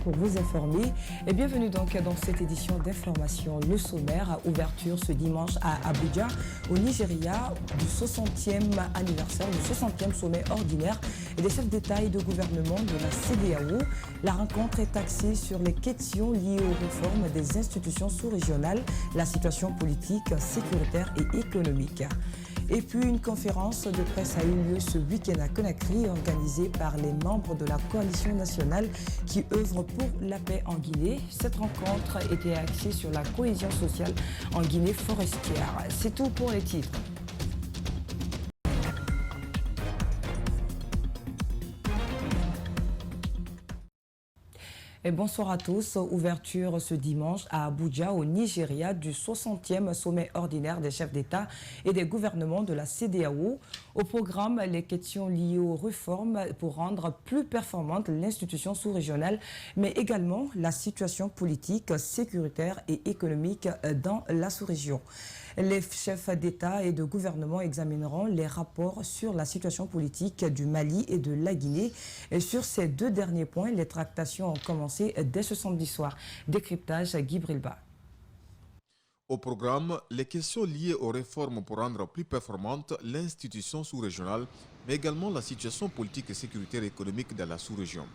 pour vous informer et bienvenue donc dans cette édition d'information. Le sommaire, ouverture ce dimanche à Abuja, au Nigeria, du 60e anniversaire, du 60e sommet ordinaire et des chefs d'État et de gouvernement de la CEDEAO. La rencontre est axée sur les questions liées aux réformes des institutions sous-régionales, la situation politique, sécuritaire et économique. Et puis une conférence de presse a eu lieu ce week-end à Conakry, organisée par les membres de la coalition nationale qui œuvrent pour la paix en Guinée. Cette rencontre était axée sur la cohésion sociale en Guinée forestière. C'est tout pour les titres. Et bonsoir à tous. Ouverture ce dimanche à Abuja, au Nigeria, du 60e sommet ordinaire des chefs d'État et des gouvernements de la CEDEAO. Au programme, les questions liées aux réformes pour rendre plus performante l'institution sous-régionale, mais également la situation politique, sécuritaire et économique dans la sous-région. Les chefs d'État et de gouvernement examineront les rapports sur la situation politique du Mali et de la Guinée. Et sur ces deux derniers points, les tractations ont commencé dès ce samedi soir. Décryptage Guy Brilba. Au programme, les questions liées aux réformes pour rendre plus performante l'institution sous-régionale, mais également la situation politique et sécuritaire et économique dans la sous-région.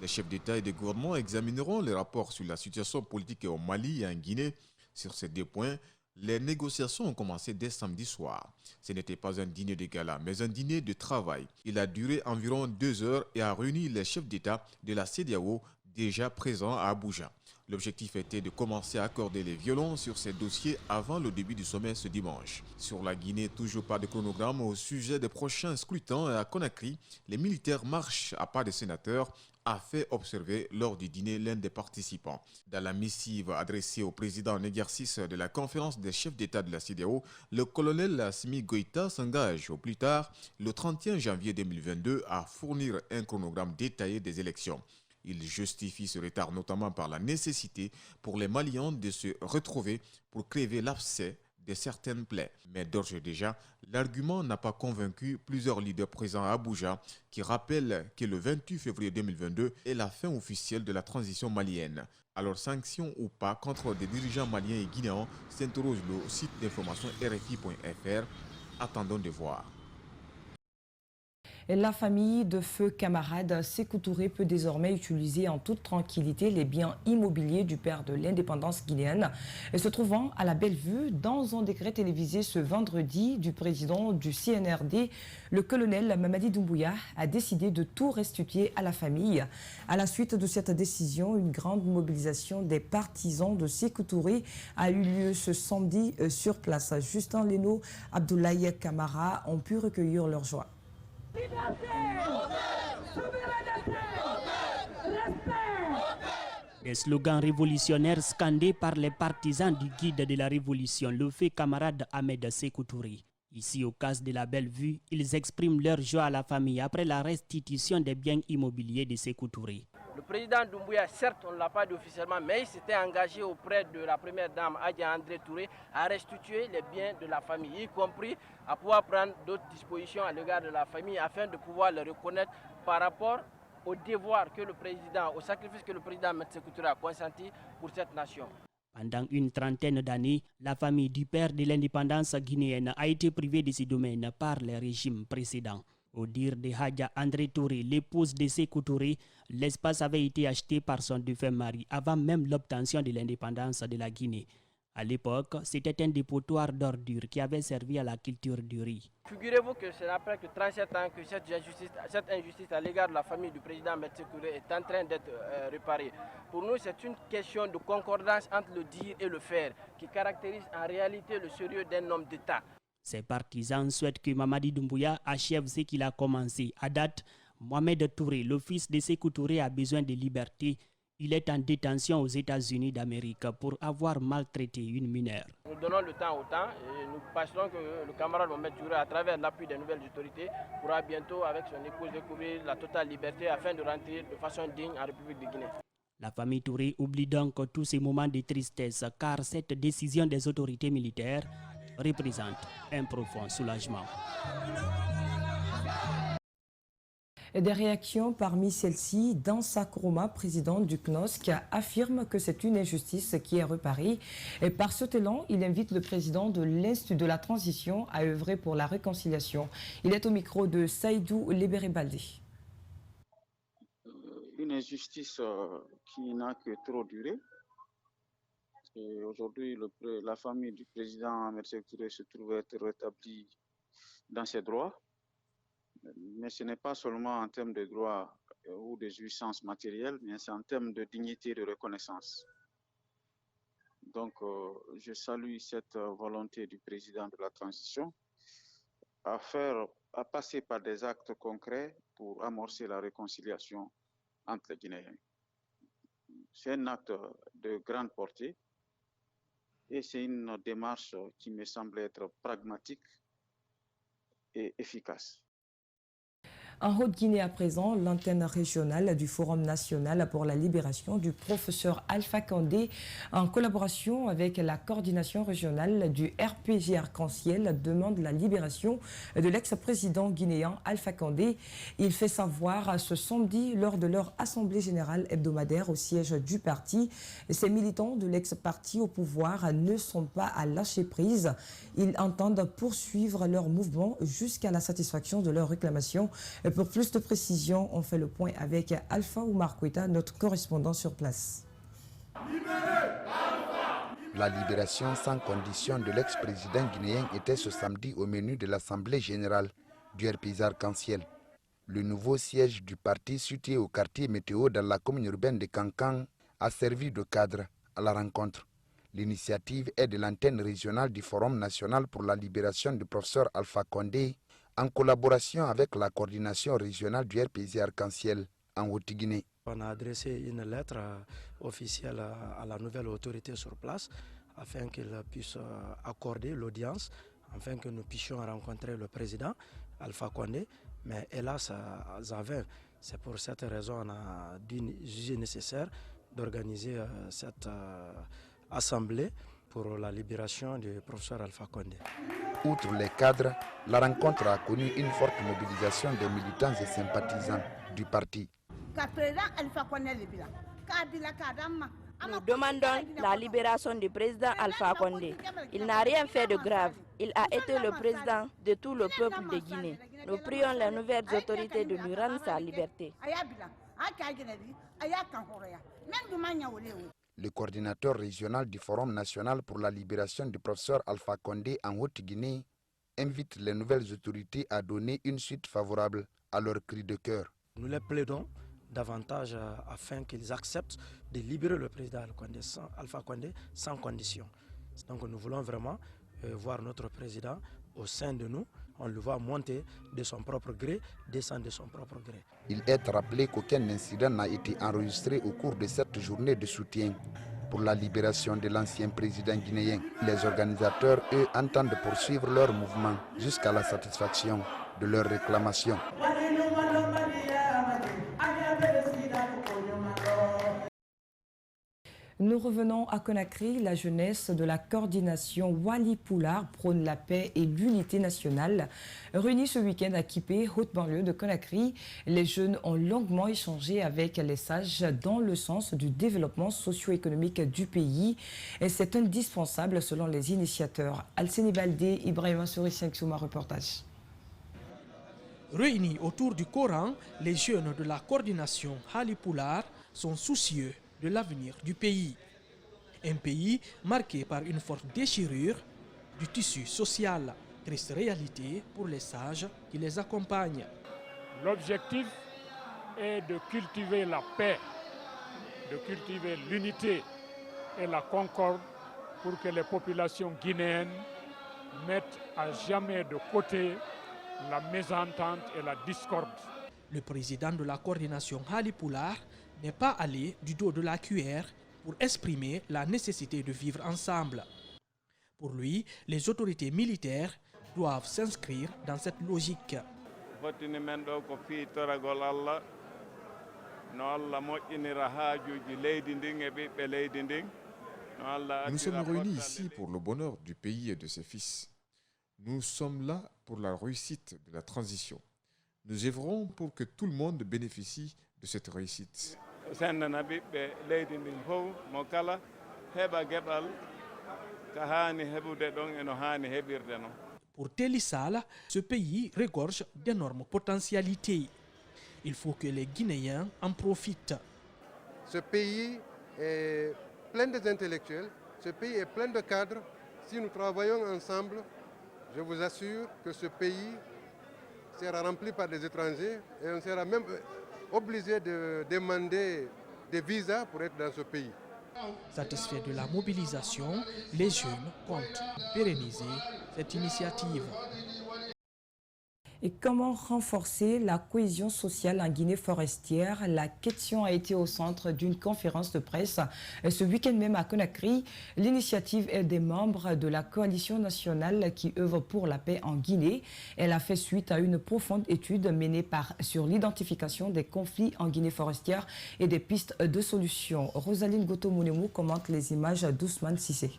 Les chefs d'État et de gouvernement examineront les rapports sur la situation politique au Mali et en Guinée. Sur ces deux points, les négociations ont commencé dès samedi soir. Ce n'était pas un dîner de gala, mais un dîner de travail. Il a duré environ 2 heures et a réuni les chefs d'État de la CEDEAO déjà présents à Abuja. L'objectif était de commencer à accorder les violons sur ces dossiers avant le début du sommet ce dimanche. Sur la Guinée, toujours pas de chronogramme au sujet des prochains scrutins à Conakry. Les militaires marchent à pas des sénateurs, a fait observer lors du dîner l'un des participants. Dans la missive adressée au président en exercice de la conférence des chefs d'État de la CEDEAO, le colonel Assimi Goïta s'engage au plus tard, le 31 janvier 2022, à fournir un chronogramme détaillé des élections. Il justifie ce retard notamment par la nécessité pour les Maliens de se retrouver pour crever l'abcès de certaines plaies. Mais d'ores et déjà, l'argument n'a pas convaincu plusieurs leaders présents à Abuja qui rappellent que le 28 février 2022 est la fin officielle de la transition malienne. Alors sanctions ou pas contre des dirigeants maliens et guinéens, s'interroge le site d'information RFI.fr. Attendons de voir. La famille de feu camarade Sékou Touré peut désormais utiliser en toute tranquillité les biens immobiliers du père de l'indépendance guinéenne. Et se trouvant à la Belle-Vue, dans un décret télévisé ce vendredi du président du CNRD, le colonel Mamadi Doumbouya a décidé de tout restituer à la famille. À la suite de cette décision, une grande mobilisation des partisans de Sékou Touré a eu lieu ce samedi sur place. Justin Leno, Abdoulaye Camara ont pu recueillir leur joie. Liberté, souveraineté, respect. Des slogans révolutionnaires scandés par les partisans du guide de la révolution, le fait camarade Ahmed Sékou Touré. Ici, au cas de la Belle-Vue, ils expriment leur joie à la famille après la restitution des biens immobiliers de Sékou Touré. Le président Doumbouya, certes, on ne l'a pas dit officiellement, mais il s'était engagé auprès de la première dame, Adja André Touré, à restituer les biens de la famille, y compris à pouvoir prendre d'autres dispositions à l'égard de la famille afin de pouvoir le reconnaître par rapport au devoir que le président, au sacrifice que le président Ahmed Sékou Touré a consenti pour cette nation. Pendant une trentaine d'années, la famille du père de l'indépendance guinéenne a été privée de ses domaines par les régimes précédents. Au dire de Hadja André Touré, l'épouse de Sékou Touré, l'espace avait été acheté par son défunt mari avant même l'obtention de l'indépendance de la Guinée. À l'époque, c'était un dépotoir d'ordures qui avait servi à la culture du riz. Figurez-vous que c'est après que 37 ans que cette injustice à l'égard de la famille du président Ahmed Sékou Touré est en train d'être réparée. Pour nous, c'est une question de concordance entre le dire et le faire qui caractérise en réalité le sérieux d'un homme d'État. Ses partisans souhaitent que Mamadi Doumbouya achève ce qu'il a commencé. À date, Mohamed Touré, le fils de Sékou Touré, a besoin de liberté. Il est en détention aux États-Unis d'Amérique pour avoir maltraité une mineure. Nous donnons le temps au temps et nous penserons que le camarade Mohamed Touré, à travers l'appui des nouvelles autorités, pourra bientôt, avec son épouse, découvrir la totale liberté afin de rentrer de façon digne en République de Guinée. La famille Touré oublie donc tous ces moments de tristesse car cette décision des autorités militaires représente un profond soulagement. Et des réactions parmi celles-ci, Dansa Kroma, président du CNOSC, affirme que c'est une injustice qui est réparée. Et par cet élan, il invite le président de l'Institut de la Transition à œuvrer pour la réconciliation. Il est au micro de Saïdou Lebere-Baldé. Une injustice qui n'a que trop duré. Aujourd'hui, la famille du président Ahmed Sékou Touré se trouve être rétablie dans ses droits. Mais ce n'est pas seulement en termes de droits ou de jouissances matérielles, mais c'est en termes de dignité et de reconnaissance. Donc, je salue cette volonté du président de la transition à passer par des actes concrets pour amorcer la réconciliation entre les Guinéens. C'est un acte de grande portée et c'est une démarche qui me semble être pragmatique et efficace. En Haute-Guinée à présent, l'antenne régionale du Forum national pour la libération du professeur Alpha Condé, en collaboration avec la coordination régionale du RPG Arc-en-Ciel, demande la libération de l'ex-président guinéen Alpha Condé. Il fait savoir ce samedi lors de leur assemblée générale hebdomadaire au siège du parti. Ces militants de l'ex-parti au pouvoir ne sont pas à lâcher prise. Ils entendent poursuivre leur mouvement jusqu'à la satisfaction de leurs réclamations. Pour plus de précisions, on fait le point avec Alpha Oumar Kouita, notre correspondant sur place. La libération sans condition de l'ex-président guinéen était ce samedi au menu de l'Assemblée générale du RPG Arc-en-Ciel. Le nouveau siège du parti situé au quartier Météo dans la commune urbaine de Kankan a servi de cadre à la rencontre. L'initiative est de l'antenne régionale du Forum national pour la libération du professeur Alpha Condé, en collaboration avec la coordination régionale du RPG Arc-en-Ciel en Haute-Guinée. On a adressé une lettre officielle à la nouvelle autorité sur place afin qu'elle puisse accorder l'audience, afin que nous puissions rencontrer le président Alpha Condé. Mais hélas, à 20. C'est pour cette raison qu'on a jugé nécessaire d'organiser cette assemblée pour la libération du professeur Alpha Condé. Outre les cadres, la rencontre a connu une forte mobilisation des militants et sympathisants du parti. Nous demandons la libération du président Alpha Condé. Il n'a rien fait de grave. Il a été le président de tout le peuple de Guinée. Nous prions les nouvelles autorités de lui rendre sa liberté. Le coordinateur régional du Forum national pour la libération du professeur Alpha Condé en Haute-Guinée invite les nouvelles autorités à donner une suite favorable à leur cri de cœur. Nous les plaidons davantage afin qu'ils acceptent de libérer le président Alpha Condé sans condition. Donc nous voulons vraiment voir notre président au sein de nous. On le voit monter de son propre gré, descendre de son propre gré. Il est rappelé qu'aucun incident n'a été enregistré au cours de cette journée de soutien pour la libération de l'ancien président guinéen. Les organisateurs, eux, entendent poursuivre leur mouvement jusqu'à la satisfaction de leurs réclamations. Nous revenons à Conakry. La jeunesse de la coordination Wali Poulard prône la paix et l'unité nationale. Réunis ce week-end à Kipé, haute banlieue de Conakry, les jeunes ont longuement échangé avec les sages dans le sens du développement socio-économique du pays. Et c'est indispensable selon les initiateurs. Alceni Baldé, Ibrahima Souri-Souma, reportage. Réunis autour du Coran, les jeunes de la coordination Wali Poulard sont soucieux de l'avenir du pays. Un pays marqué par une forte déchirure du tissu social, triste réalité pour les sages qui les accompagnent. L'objectif est de cultiver la paix, de cultiver l'unité et la concorde pour que les populations guinéennes mettent à jamais de côté la mésentente et la discorde. Le président de la coordination Wali Poulard n'est pas allé du dos de la cuillère pour exprimer la nécessité de vivre ensemble. Pour lui, les autorités militaires doivent s'inscrire dans cette logique. Nous sommes réunis ici pour le bonheur du pays et de ses fils. Nous sommes là pour la réussite de la transition. Nous œuvrons pour que tout le monde bénéficie de cette réussite. Pour Telly Sall, ce pays regorge d'énormes potentialités. Il faut que les Guinéens en profitent. Ce pays est plein d'intellectuels, ce pays est plein de cadres. Si nous travaillons ensemble, je vous assure que ce pays sera rempli par des étrangers et on sera même obligé de demander des visas pour être dans ce pays. Satisfaits de la mobilisation, les jeunes comptent pérenniser cette initiative. Et comment renforcer la cohésion sociale en Guinée forestière? La question a été au centre d'une conférence de presse ce week-end même à Conakry. L'initiative est des membres de la coalition nationale qui œuvre pour la paix en Guinée. Elle a fait suite à une profonde étude menée sur l'identification des conflits en Guinée forestière et des pistes de solutions. Rosaline Goto-Mounemu commente les images d'Ousmane Sissé.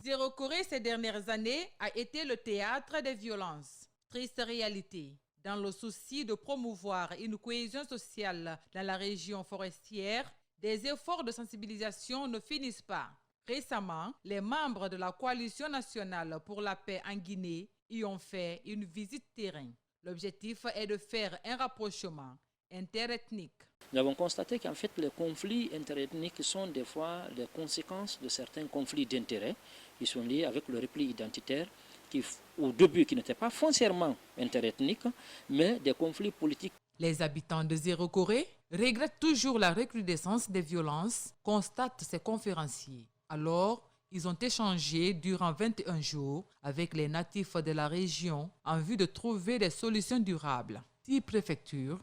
Zéro Corée ces dernières années a été le théâtre des violences. Triste réalité. Dans le souci de promouvoir une cohésion sociale dans la région forestière, des efforts de sensibilisation ne finissent pas. Récemment, les membres de la coalition nationale pour la paix en Guinée y ont fait une visite terrain. L'objectif est de faire un rapprochement interethnique. Nous avons constaté qu'en fait, les conflits interethniques sont des fois les conséquences de certains conflits d'intérêts qui sont liés avec le repli identitaire, qui, au début, qui n'étaient pas foncièrement interethniques, mais des conflits politiques. Les habitants de Zéro Corée regrettent toujours la recrudescence des violences, constatent ces conférenciers. Alors, ils ont échangé durant 21 jours avec les natifs de la région en vue de trouver des solutions durables. 6 préfectures,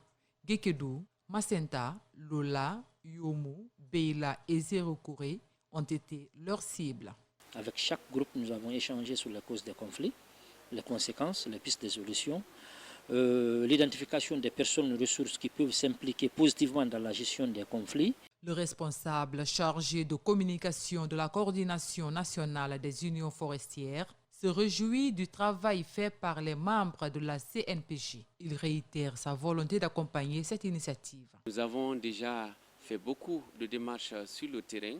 Gekedou, Macenta, Lola, Yomu, Beila et Zéro Corée, ont été leurs cibles. Avec chaque groupe, nous avons échangé sur les causes des conflits, les conséquences, les pistes de solutions, l'identification des personnes ressources qui peuvent s'impliquer positivement dans la gestion des conflits. Le responsable chargé de communication de la coordination nationale des unions forestières se réjouit du travail fait par les membres de la CNPJ. Il réitère sa volonté d'accompagner cette initiative. Nous avons déjà fait beaucoup de démarches sur le terrain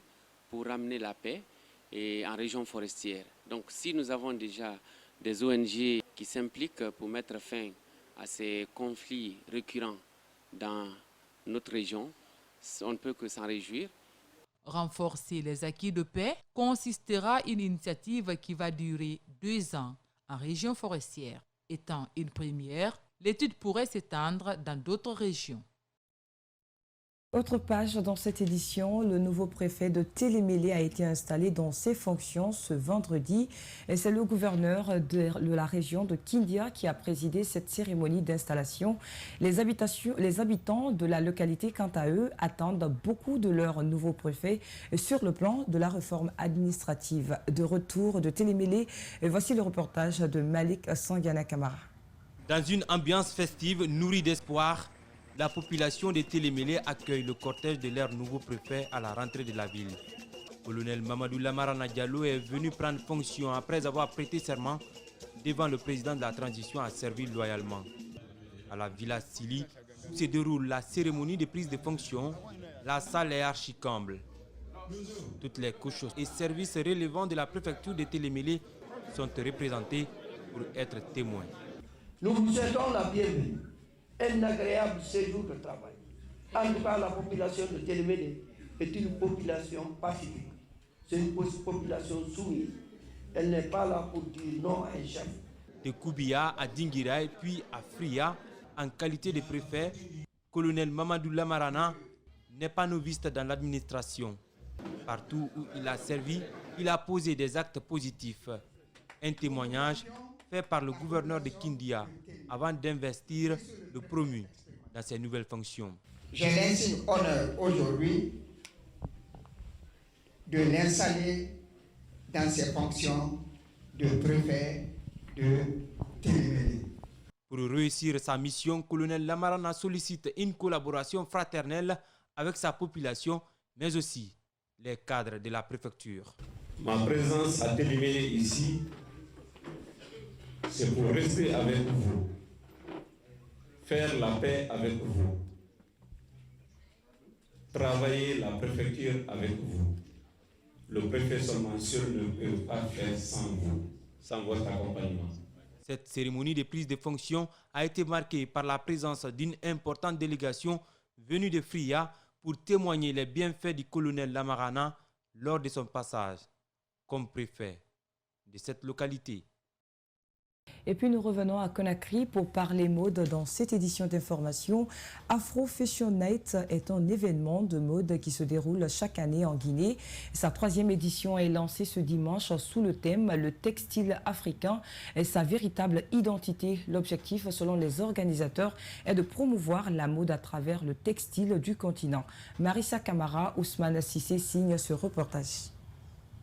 pour ramener la paix et en région forestière. Donc si nous avons déjà des ONG qui s'impliquent pour mettre fin à ces conflits récurrents dans notre région, on ne peut que s'en réjouir. Renforcer les acquis de paix consistera une initiative qui va durer 2 ans en région forestière. Étant une première, l'étude pourrait s'étendre dans d'autres régions. Autre page dans cette édition, le nouveau préfet de Télémélé a été installé dans ses fonctions ce vendredi. Et c'est le gouverneur de la région de Kindia qui a présidé cette cérémonie d'installation. Les habitants de la localité, quant à eux, attendent beaucoup de leur nouveau préfet sur le plan de la réforme administrative. De retour de Télémélé, voici le reportage de Malik Sangana Kamara. Dans une ambiance festive nourrie d'espoir, la population de Télémélé accueille le cortège de leur nouveau préfet à la rentrée de la ville. Colonel Mamadou Lamarana Diallo est venu prendre fonction après avoir prêté serment devant le président de la transition à servir loyalement. À la Villa Sili, où se déroule la cérémonie de prise de fonction, la salle est archi-comble. Toutes les couches et services relevant de la préfecture de Télémélé sont représentés pour être témoins. Nous vous souhaitons la bienvenue. Un agréable séjour de travail. En tout cas, la population de Télémélé est une population pacifique. C'est une population soumise. Elle n'est pas là pour dire non à un chef. De Koubia à Dinguiraï puis à Fria, en qualité de préfet, colonel Mamadou Lamarana n'est pas noviste dans l'administration. Partout où il a servi, il a posé des actes positifs. Un témoignage fait par le gouverneur de Kindia avant d'investir le promu dans ses nouvelles fonctions. J'ai l'insigne honneur aujourd'hui de l'installer dans ses fonctions de préfet de Télémélé. Pour réussir sa mission, colonel Lamarana sollicite une collaboration fraternelle avec sa population, mais aussi les cadres de la préfecture. Ma présence à Télémélé ici, c'est pour rester avec vous, faire la paix avec vous, travailler la préfecture avec vous. Le préfet seulement seul ne peut pas faire sans vous, sans votre accompagnement. Cette cérémonie de prise de fonction a été marquée par la présence d'une importante délégation venue de Fria pour témoigner les bienfaits du colonel Lamarana lors de son passage comme préfet de cette localité. Et puis nous revenons à Conakry pour parler mode dans cette édition d'information. Afro Fashion Night est un événement de mode qui se déroule chaque année en Guinée. Sa 3e édition est lancée ce dimanche sous le thème « Le textile africain et sa véritable identité ». L'objectif, selon les organisateurs, est de promouvoir la mode à travers le textile du continent. Marissa Camara, Ousmane Sissé signent ce reportage.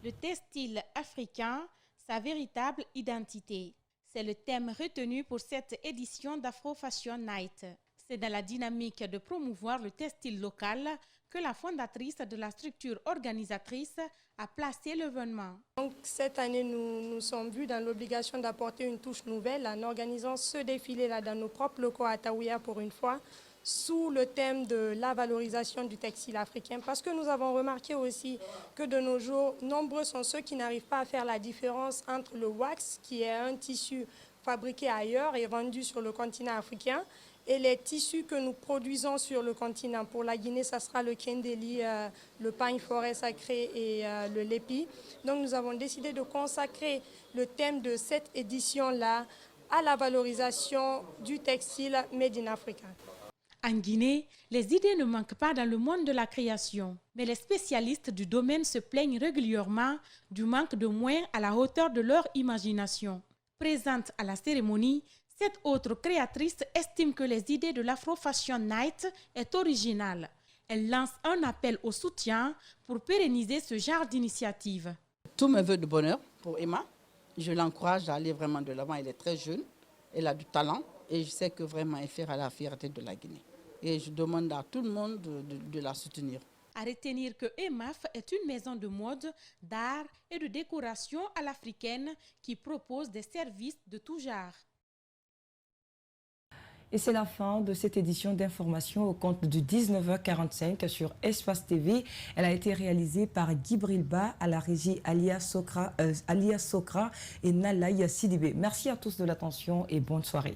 Le textile africain, sa véritable identité. C'est le thème retenu pour cette édition d'Afro Fashion Night. C'est dans la dynamique de promouvoir le textile local que la fondatrice de la structure organisatrice a placé l'événement. Donc, cette année, nous sommes vus dans l'obligation d'apporter une touche nouvelle en organisant ce défilé-là dans nos propres locaux à Taouya pour une fois, sous le thème de la valorisation du textile africain, parce que nous avons remarqué aussi que de nos jours, nombreux sont ceux qui n'arrivent pas à faire la différence entre le wax, qui est un tissu fabriqué ailleurs et vendu sur le continent africain, et les tissus que nous produisons sur le continent. Pour la Guinée, ça sera le kendeli, le pagne forêt sacré et le lépi. Donc nous avons décidé de consacrer le thème de cette édition-là à la valorisation du textile made in Africa. En Guinée, les idées ne manquent pas dans le monde de la création. Mais les spécialistes du domaine se plaignent régulièrement du manque de moyens à la hauteur de leur imagination. Présente à la cérémonie, cette autre créatrice estime que les idées de l'Afro Fashion Night est originale. Elle lance un appel au soutien pour pérenniser ce genre d'initiative. Tous mes vœux de bonheur pour Emma. Je l'encourage à aller vraiment de l'avant. Elle est très jeune, elle a du talent et je sais que vraiment elle fera la fierté de la Guinée. Et je demande à tout le monde de la soutenir. À retenir que EMAF est une maison de mode, d'art et de décoration à l'africaine qui propose des services de tout genre. Et c'est la fin de cette édition d'information au compte de 19h45 sur Espace TV. Elle a été réalisée par Guy Brilba, à la régie Alia Sokra et Nalaï Sidibé. Merci à tous de l'attention et bonne soirée.